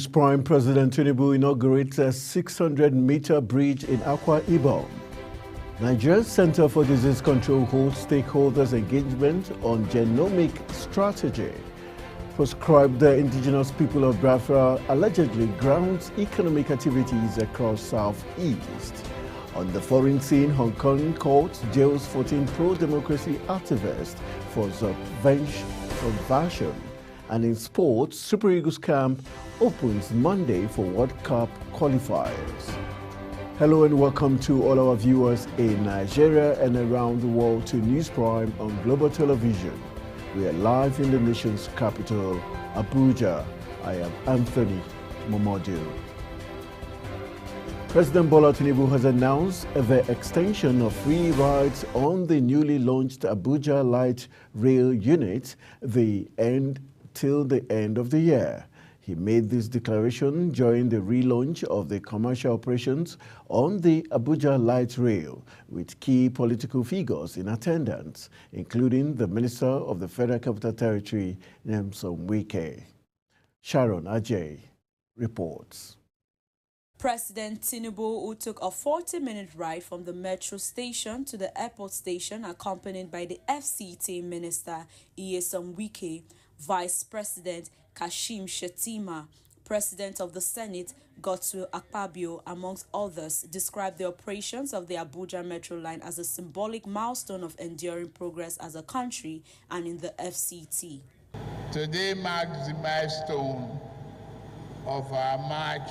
News Prime, President Tinubu inaugurates a 600-meter bridge in Akwa Ibom. Nigeria's Center for Disease Control holds stakeholders' engagement on genomic strategy. Proscribed indigenous people of Biafra allegedly grounds economic activities across Southeast. On the foreign scene, Hong Kong court jails 14 pro-democracy activists for subversion. And in sports, Super Eagles camp opens Monday for World Cup qualifiers. Hello and welcome to all our viewers in Nigeria and around the world to News Prime on Global Television. We are live in the nation's capital, Abuja. I am Anthony Momodu. President Bola Tinubu has announced the extension of free rides on the newly launched Abuja Light Rail unit till the end of the year. He made this declaration during the relaunch of the commercial operations on the Abuja Light Rail, with key political figures in attendance, including the Minister of the Federal Capital Territory, Nyesom Wike. Sharon Ajay reports. President Tinubu, who took a 40-minute ride from the metro station to the airport station, accompanied by the FCT Minister, Nyesom Wike, Vice President Kashim Shettima, President of the Senate Godswill Akpabio, amongst others, described the operations of the Abuja Metro Line as a symbolic milestone of enduring progress as a country and in the FCT. Today marks the milestone of our march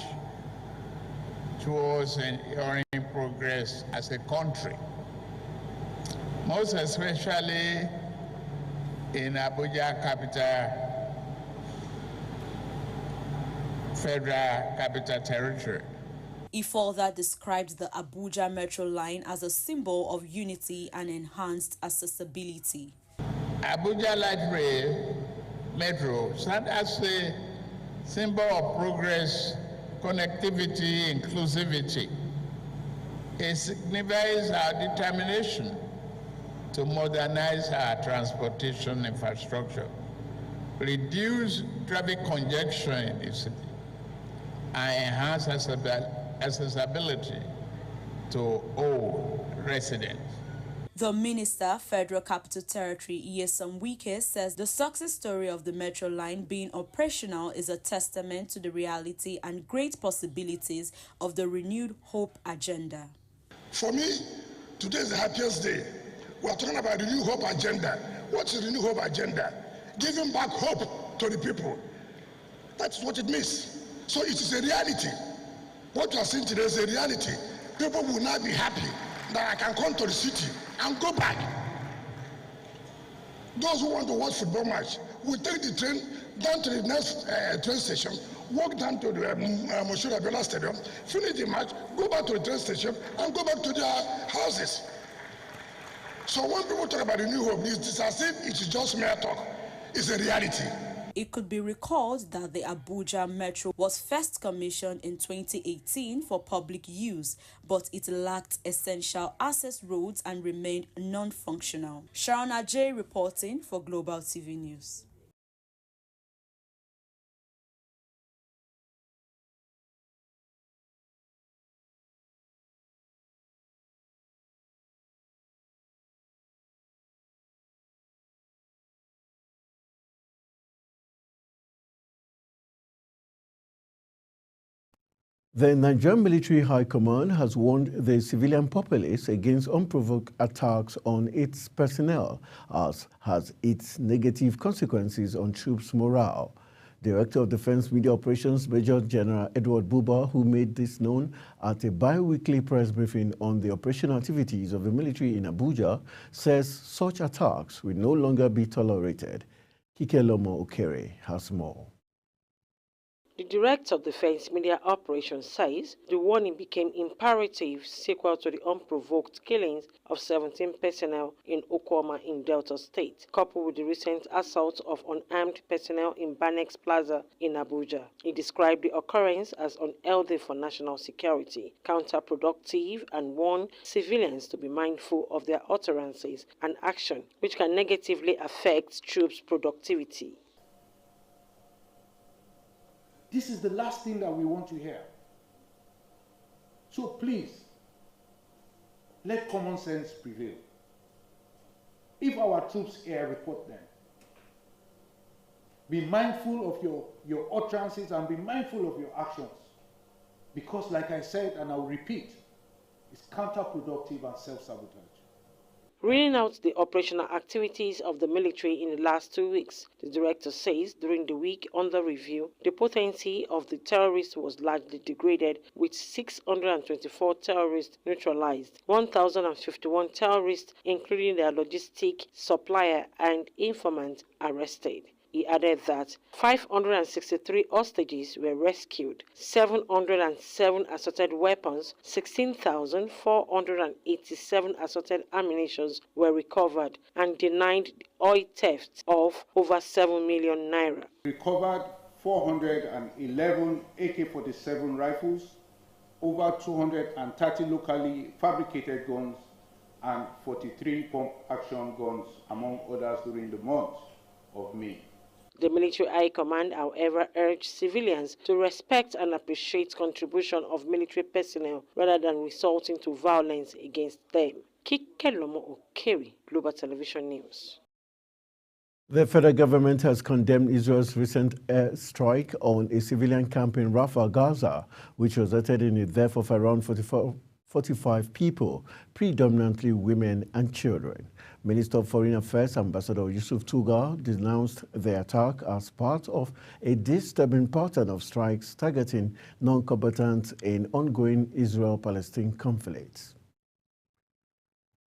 towards enduring progress as a country, most especially in Abuja Capital, Federal Capital Territory. He further described the Abuja Metro Line as a symbol of unity and enhanced accessibility. Abuja Light Rail Metro stands as a symbol of progress, connectivity, inclusivity. It signifies our determination to modernize our transportation infrastructure, reduce traffic congestion in the city, and enhance accessibility to all residents. The Minister, Federal Capital Territory, Nyesom Wike, says the success story of the Metro Line being operational is a testament to the reality and great possibilities of the renewed hope agenda. For me, today is the happiest day. We are talking about the New Hope Agenda. What is the New Hope Agenda? Giving back hope to the people. That's what it means. So it is a reality. What you are seeing today is a reality. People will now be happy that I can come to the city and go back. Those who want to watch football match will take the train down to the next train station, walk down to the Moshood Abiola Stadium, finish the match, go back to the train station, and go back to their houses. So when people talk about the New Hope, it's as if it is just mere talk. It's a reality. It could be recalled that the Abuja Metro was first commissioned in 2018 for public use, but it lacked essential access roads and remained non-functional. Sharon Ajay reporting for Global TV News. The Nigerian Military High Command has warned the civilian populace against unprovoked attacks on its personnel, as has its negative consequences on troops' morale. Director of Defense Media Operations, Major General Edward Buba, who made this known at a bi-weekly press briefing on the operational activities of the military in Abuja, says such attacks will no longer be tolerated. Kikelomo Okere has more. The Director of Defense Media Operations says the warning became imperative sequel to the unprovoked killings of 17 personnel in Okwama in Delta State, coupled with the recent assault of unarmed personnel in Banex Plaza in Abuja. He described the occurrence as unhealthy for national security, counterproductive, and warned civilians to be mindful of their utterances and action, which can negatively affect troops' productivity. This is the last thing that we want to hear. So please, let common sense prevail. If our troops here, report them. Be mindful of your utterances and be mindful of your actions. Because like I said, and I will repeat, it's counterproductive and self-sabotage. Reading out the operational activities of the military in the last 2 weeks, the director says during the week under review, the potency of the terrorists was largely degraded, with 624 terrorists neutralized, 1,051 terrorists, including their logistic supplier and informant, arrested. He added that 563 hostages were rescued, 707 assorted weapons, 16,487 assorted ammunitions were recovered, and denied oil theft of over 7 million naira. Recovered 411 AK-47 rifles, over 230 locally fabricated guns, and 43 pump-action guns, among others, during the month of May. The military high command, however, urged civilians to respect and appreciate contribution of military personnel rather than resorting to violence against them. Kikelomo Okeri, Global Television News. The federal government has condemned Israel's recent air strike on a civilian camp in Rafah, Gaza, which resulted in the death of around 45 people, predominantly women and children. Minister of Foreign Affairs Ambassador Yusuf Tugar denounced the attack as part of a disturbing pattern of strikes targeting non-combatants in ongoing Israel-Palestine conflicts.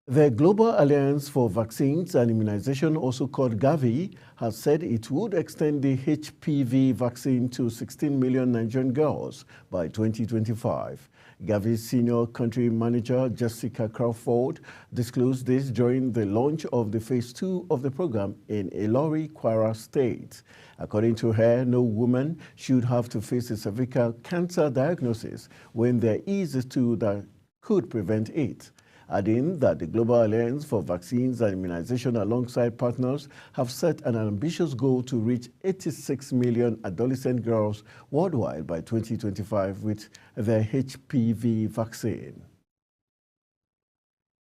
The Global Alliance for Vaccines and Immunization, also called Gavi, has said it would extend the HPV vaccine to 16 million Nigerian girls by 2025. Gavi's senior country manager, Jessica Crawford, disclosed this during the launch of the Phase 2 of the program in Ilori, Kwara State. According to her, no woman should have to face a cervical cancer diagnosis when there is a tool that could prevent it, adding that the Global Alliance for Vaccines and Immunization alongside partners have set an ambitious goal to reach 86 million adolescent girls worldwide by 2025 with the HPV vaccine.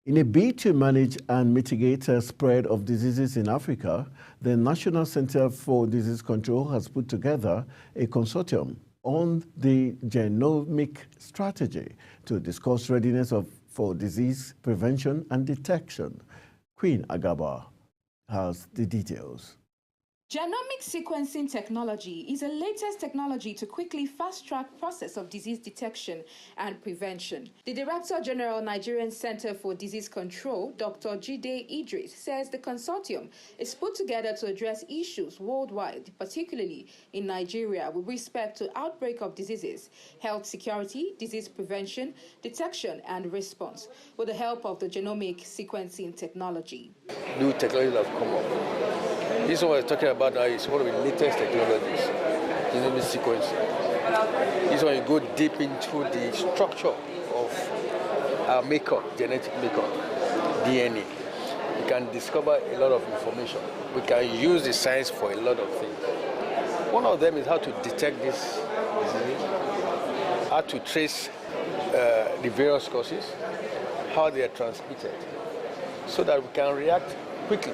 In a bid to manage and mitigate the spread of diseases in Africa, the National Center for Disease Control has put together a consortium on the genomic strategy to discuss readiness for disease prevention and detection. Queen Agaba has the details. Genomic sequencing technology is a latest technology to quickly fast-track process of disease detection and prevention. The Director General Nigerian Center for Disease Control, Dr. Jide Idris, says the consortium is put together to address issues worldwide, particularly in Nigeria, with respect to outbreak of diseases, health security, disease prevention, detection, and response, with the help of the genomic sequencing technology. New technologies have come up. This one we're talking about now is one of the latest technologies, genomic sequencing. This one you go deep into the structure of our makeup, genetic makeup, DNA. We can discover a lot of information. We can use the science for a lot of things. One of them is how to detect this disease, how to trace the various causes, how they are transmitted, so that we can react quickly.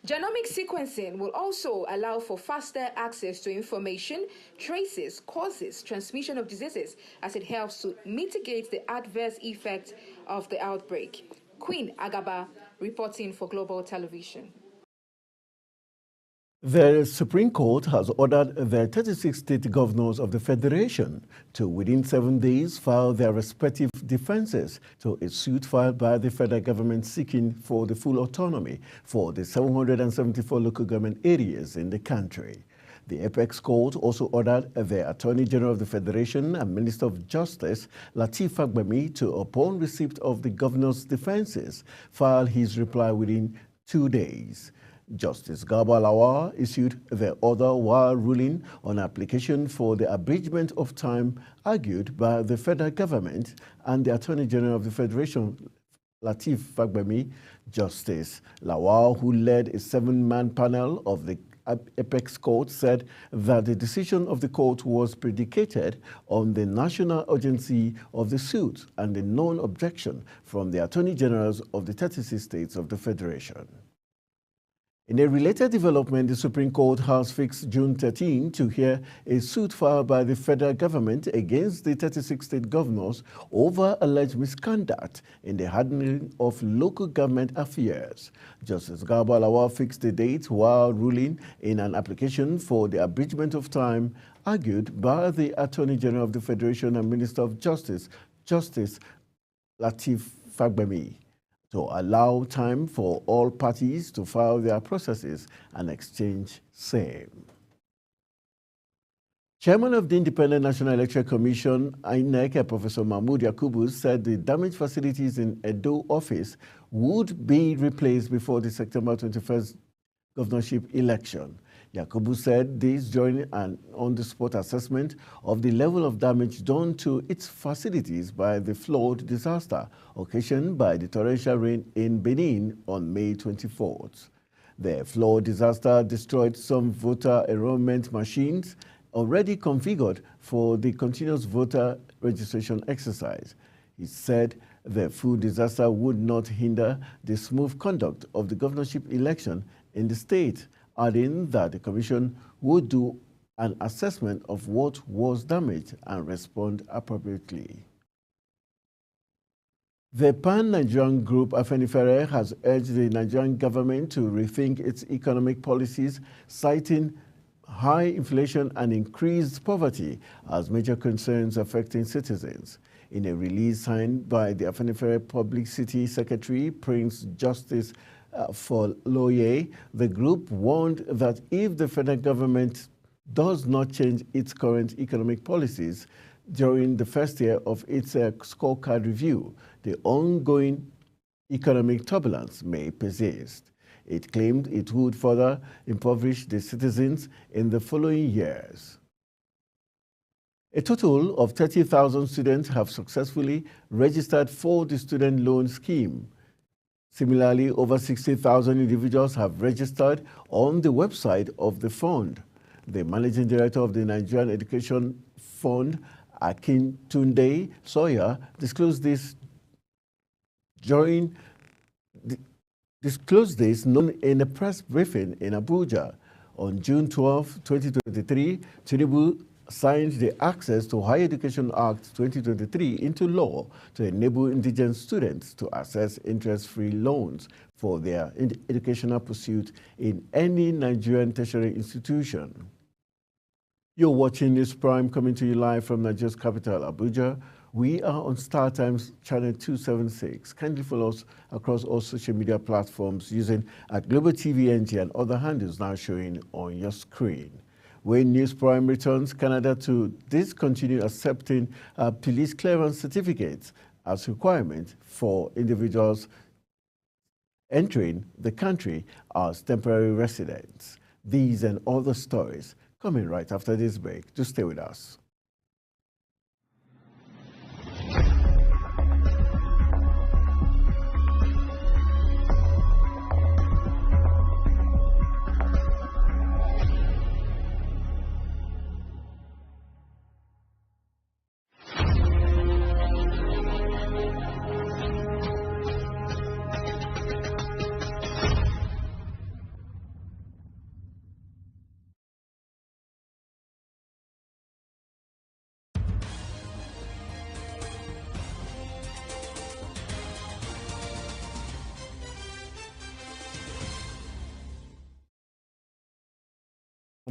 Genomic sequencing will also allow for faster access to information, traces, causes, transmission of diseases, as it helps to mitigate the adverse effects of the outbreak. Queen Agaba, reporting for Global Television. The Supreme Court has ordered the 36 state governors of the Federation to, within 7 days, file their respective defenses to a suit filed by the federal government seeking for the full autonomy for the 774 local government areas in the country. The Apex Court also ordered the Attorney General of the Federation and Minister of Justice, Lateef Fagbemi, to, upon receipt of the governor's defenses, file his reply within 2 days. Justice Garba Lawal issued the order while ruling on application for the abridgment of time argued by the federal government and the Attorney General of the Federation, Lateef Fagbemi. Justice Lawal, who led a 7-man panel of the Apex Court said that the decision of the court was predicated on the national urgency of the suit and the known objection from the Attorney Generals of the 36 states of the Federation. In a related development, the Supreme Court has fixed June 13 to hear a suit filed by the federal government against the 36 state governors over alleged misconduct in the handling of local government affairs. Justice Garba Lawal fixed the date while ruling in an application for the abridgment of time argued by the Attorney General of the Federation and Minister of Justice, Justice Lateef Fagbemi, to allow time for all parties to file their processes and exchange same. Chairman of the Independent National Electoral Commission, INEC, Professor Mahmood Yakubu, said the damaged facilities in Edo office would be replaced before the September 21st governorship election. Yakubu said this during an on-the-spot assessment of the level of damage done to its facilities by the flood disaster occasioned by the torrential rain in Benin on May 24th. The flood disaster destroyed some voter enrollment machines already configured for the continuous voter registration exercise. He said the flood disaster would not hinder the smooth conduct of the governorship election in the state, adding that the Commission would do an assessment of what was damaged and respond appropriately. The Pan-Nigerian group Afenifere has urged the Nigerian government to rethink its economic policies, citing high inflation and increased poverty as major concerns affecting citizens. In a release signed by the Afenifere Publicity Secretary, Prince Justice Foloye, the group warned that if the federal government does not change its current economic policies during the first year of its scorecard review, the ongoing economic turbulence may persist. It claimed it would further impoverish the citizens in the following years. A total of 30,000 students have successfully registered for the student loan scheme. Similarly, over 60,000 individuals have registered on the website of the fund. The managing director of the Nigerian Education Fund, Akintunde Sawyer, disclosed this in a press briefing in Abuja. On June 12, 2023, Tinubu signed the Access to Higher Education Act 2023 into law to enable indigent students to access interest-free loans for their educational pursuit in any Nigerian tertiary institution. You're watching News Prime, coming to you live from Nigeria's capital, Abuja. We are on StarTimes channel 276. Kindly follow us across all social media platforms using @Global TV NG and other handles now showing on your screen. When News Prime returns, Canada to discontinue accepting police clearance certificates as requirement for individuals entering the country as temporary residents. These and other stories coming right after this break. Do stay with us.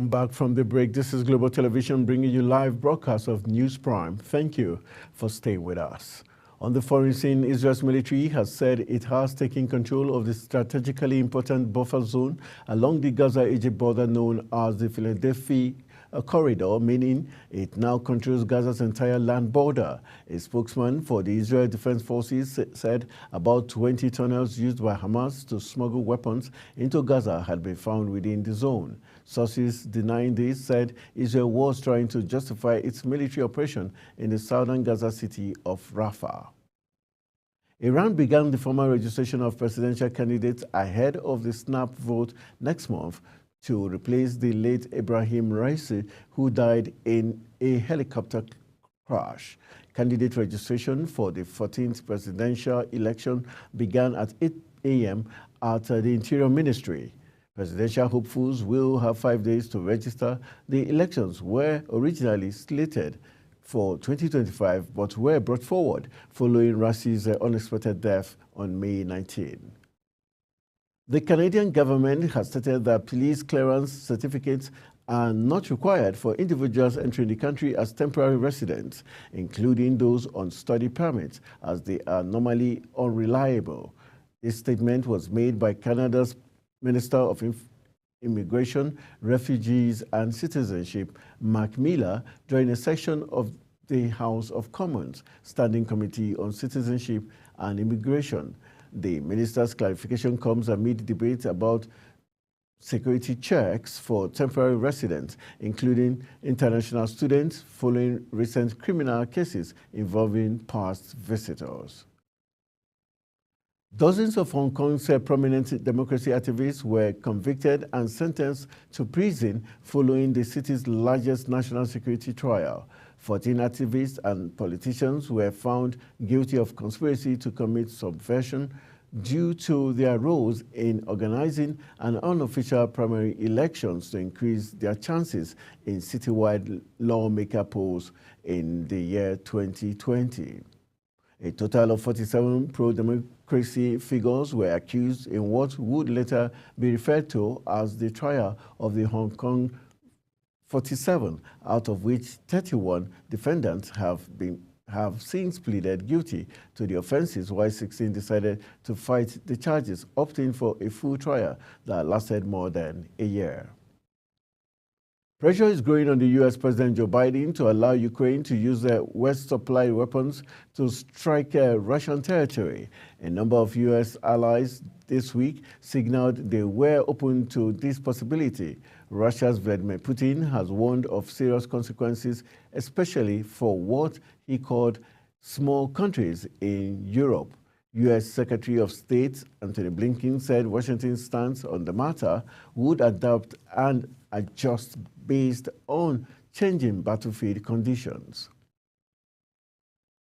Back from the break. This is Global Television bringing you live broadcasts of News Prime. Thank you for staying with us. On the foreign scene, Israel's military has said it has taken control of the strategically important buffer zone along the Gaza-Egypt border known as the Philadelphia corridor, meaning it now controls Gaza's entire land border. A spokesman for the Israel Defense Forces said about 20 tunnels used by Hamas to smuggle weapons into Gaza had been found within the zone. Sources denying this said Israel was trying to justify its military operation in the southern Gaza city of Rafah. Iran began the formal registration of presidential candidates ahead of the snap vote next month to replace the late Ibrahim Raisi, who died in a helicopter crash. Candidate registration for the 14th presidential election began at 8 a.m. at the Interior Ministry. Presidential hopefuls will have 5 days to register. The elections were originally slated for 2025, but were brought forward following Raisi's unexpected death on May 19. The Canadian government has stated that police clearance certificates are not required for individuals entering the country as temporary residents, including those on study permits, as they are normally unreliable. This statement was made by Canada's Minister of Immigration, Refugees and Citizenship, Mark Miller, during a session of the House of Commons Standing Committee on Citizenship and Immigration. The minister's clarification comes amid debate about security checks for temporary residents, including international students, following recent criminal cases involving past visitors. Dozens of Hong Kong's prominent democracy activists were convicted and sentenced to prison following the city's largest national security trial. 14 activists and politicians were found guilty of conspiracy to commit subversion due to their roles in organizing an unofficial primary elections to increase their chances in citywide lawmaker polls in the year 2020. A total of 47 pro-democracy figures were accused in what would later be referred to as the trial of the Hong Kong 47, out of which 31 defendants have since pleaded guilty to the offenses, while 16 decided to fight the charges, opting for a full trial that lasted more than a year. Pressure is growing on the U.S. President Joe Biden to allow Ukraine to use their West-supplied weapons to strike Russian territory. A number of U.S. allies this week signaled they were open to this possibility. Russia's Vladimir Putin has warned of serious consequences, especially for what he called small countries in Europe. U.S. Secretary of State Antony Blinken said Washington's stance on the matter would adapt and adjust based on changing battlefield conditions.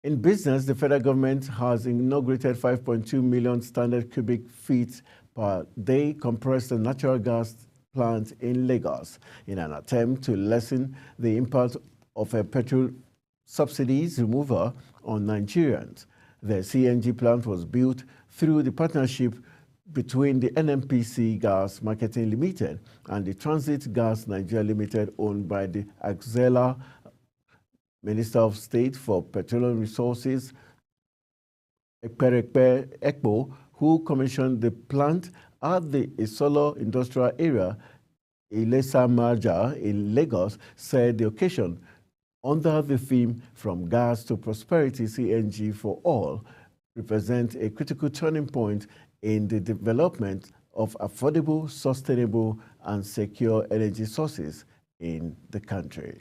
In business, the federal government has inaugurated 5.2 million standard cubic feet per day compressed natural gas plant in Lagos in an attempt to lessen the impact of a petrol subsidies removal on Nigerians. The CNG plant was built through the partnership between the NNPC Gas Marketing Limited and the Transit Gas Nigeria Limited, owned by the Axela Minister of State for Petroleum Resources, Ekperekpe Ekpo, who commissioned the plant at the Isolo Industrial Area, Ilesa Marja in Lagos, said the occasion, under the theme From Gas to Prosperity, CNG for All, represents a critical turning point in the development of affordable, sustainable, and secure energy sources in the country.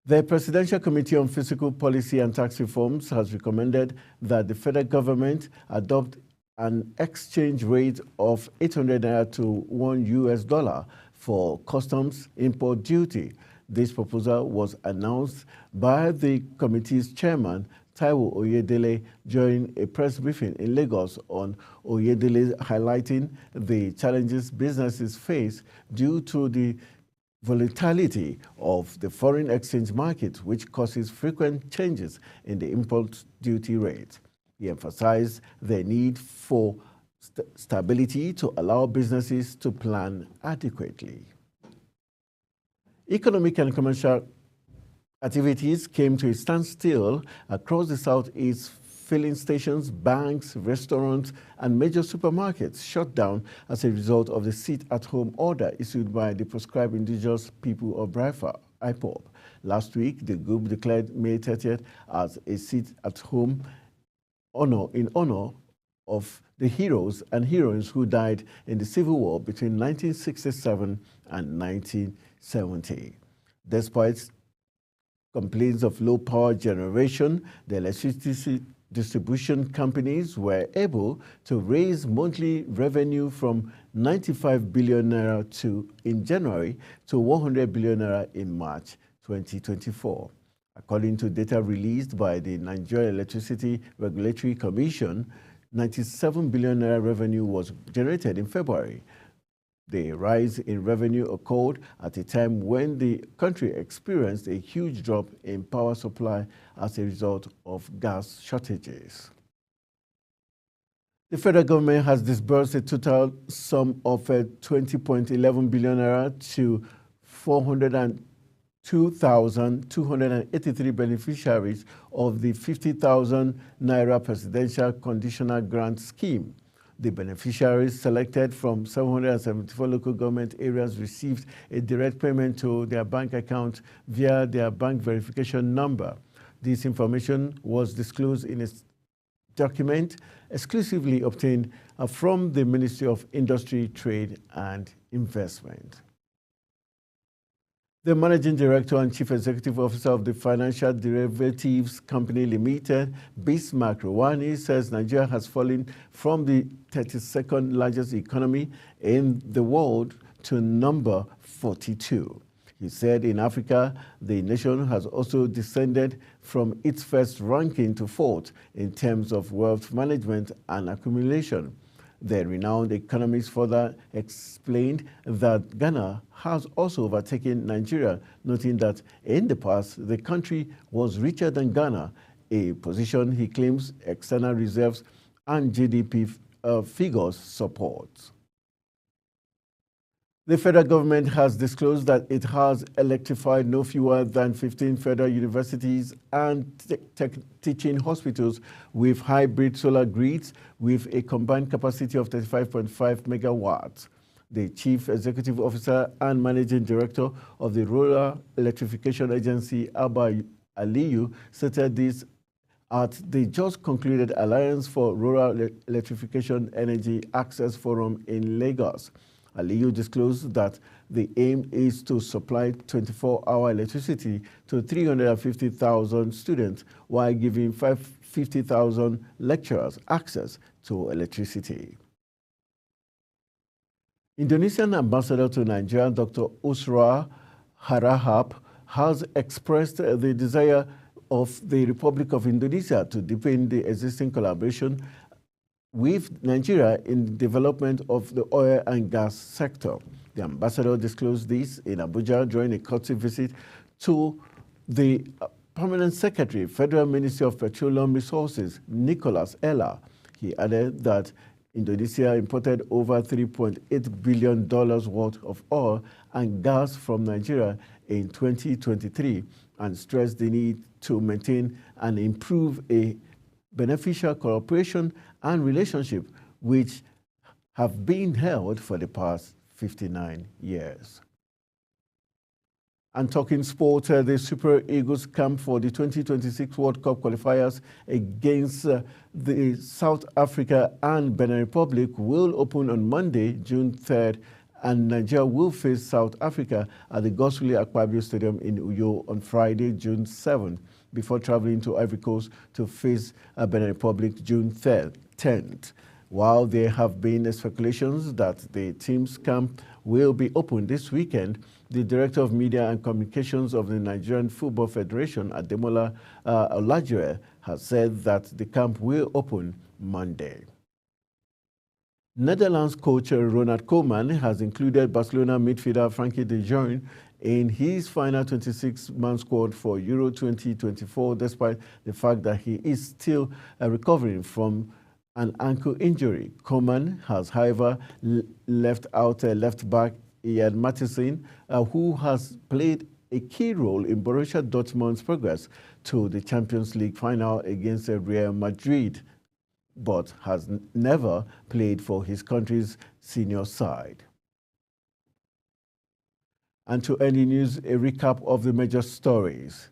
The Presidential Committee on Fiscal Policy and Tax Reforms has recommended that the federal government adopt an exchange rate of 800 naira to $1 for customs import duty. This proposal was announced by the committee's chairman, Taiwo Oyedele, during a press briefing in Lagos. On Oyedele highlighting the challenges businesses face due to the volatility of the foreign exchange market, which causes frequent changes in the import duty rate. He emphasized the need for stability to allow businesses to plan adequately. Economic and commercial activities came to a standstill across the Southeast. Filling stations, banks, restaurants, and major supermarkets shut down as a result of the sit-at-home order issued by the Proscribed Indigenous People of Biafra, IPOB. Last week, the group declared May 30th as a sit-at-home in honor of the heroes and heroines who died in the Civil War between 1967 and 1970. Despite complaints of low power generation, the electricity distribution companies were able to raise monthly revenue from 95 billion naira in January to 100 billion naira in March 2024. According to data released by the Nigeria Electricity Regulatory Commission, 97 billion naira revenue was generated in February. The rise in revenue occurred at a time when the country experienced a huge drop in power supply as a result of gas shortages. The federal government has disbursed a total sum of 20.11 billion naira to 402,283 beneficiaries of the 50,000 naira presidential conditional grant scheme. The beneficiaries selected from 774 local government areas received a direct payment to their bank account via their bank verification number. This information was disclosed in a document exclusively obtained from the Ministry of Industry, Trade and Investment. The Managing Director and Chief Executive Officer of the Financial Derivatives Company Limited, Bismarck Rwani, says Nigeria has fallen from the 32nd largest economy in the world to number 42. He said in Africa, the nation has also descended from its first ranking to fourth in terms of wealth management and accumulation. The renowned economist further explained that Ghana has also overtaken Nigeria, noting that in the past, the country was richer than Ghana, a position he claims external reserves and GDP figures support. The federal government has disclosed that it has electrified no fewer than 15 federal universities and teaching hospitals with hybrid solar grids with a combined capacity of 35.5 megawatts. The Chief Executive Officer and Managing Director of the Rural Electrification Agency, Abba Aliyu, stated this at the just concluded Alliance for Rural Electrification Energy Access Forum in Lagos. Aliyu disclosed that the aim is to supply 24-hour electricity to 350,000 students while giving 50,000 lecturers access to electricity. Indonesian ambassador to Nigeria, Dr. Usra Harahap, has expressed the desire of the Republic of Indonesia to deepen the existing collaboration with Nigeria in the development of the oil and gas sector. The ambassador disclosed this in Abuja during a courtesy visit to the Permanent Secretary, Federal Ministry of Petroleum Resources, Nicholas Ella. He added that Indonesia imported over $3.8 billion worth of oil and gas from Nigeria in 2023 and stressed the need to maintain and improve a beneficial cooperation and relationship which have been held for the past 59 years. And talking sport, the Super Eagles camp for the 2026 World Cup qualifiers against the South Africa and Benin Republic will open on Monday, June 3rd, and Nigeria will face South Africa at the Godswill Akpabio Stadium in Uyo on Friday, June 7th, before traveling to Ivory Coast to face Benin Republic June 10th. While there have been speculations that the team's camp will be open this weekend, the Director of Media and Communications of the Nigerian Football Federation, Ademola Olajire, has said that the camp will open Monday. Netherlands coach Ronald Koeman has included Barcelona midfielder Frankie de Jong in his final 26-man squad for Euro 2024, despite the fact that he is still recovering from an ankle injury. Koeman has, however, left out left-back Ian Matheson, who has played a key role in Borussia Dortmund's progress to the Champions League final against Real Madrid, but has never played for his country's senior side. And to end the news, a recap of the major stories.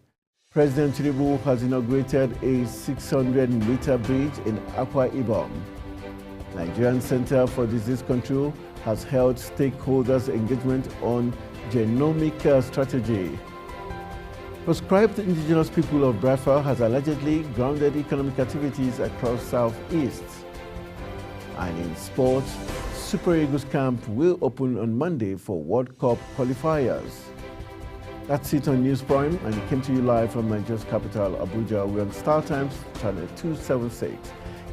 President Tinubu has inaugurated a 600-meter bridge in Akwa Ibom. Nigerian Center for Disease Control has held stakeholders' engagement on genomic strategy. Proscribed indigenous people of Biafra has allegedly grounded economic activities across Southeast. And in sports, Super Eagles camp will open on Monday for World Cup qualifiers. That's it on News Prime, and it came to you live from Nigeria's capital, Abuja. We're on Star Times channel 276.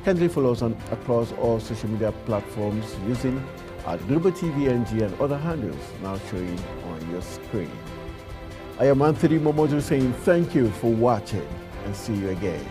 Kindly follow us across all social media platforms using our Global TV NG and other handles now showing on your screen. I am Anthony Momodu saying thank you for watching and see you again.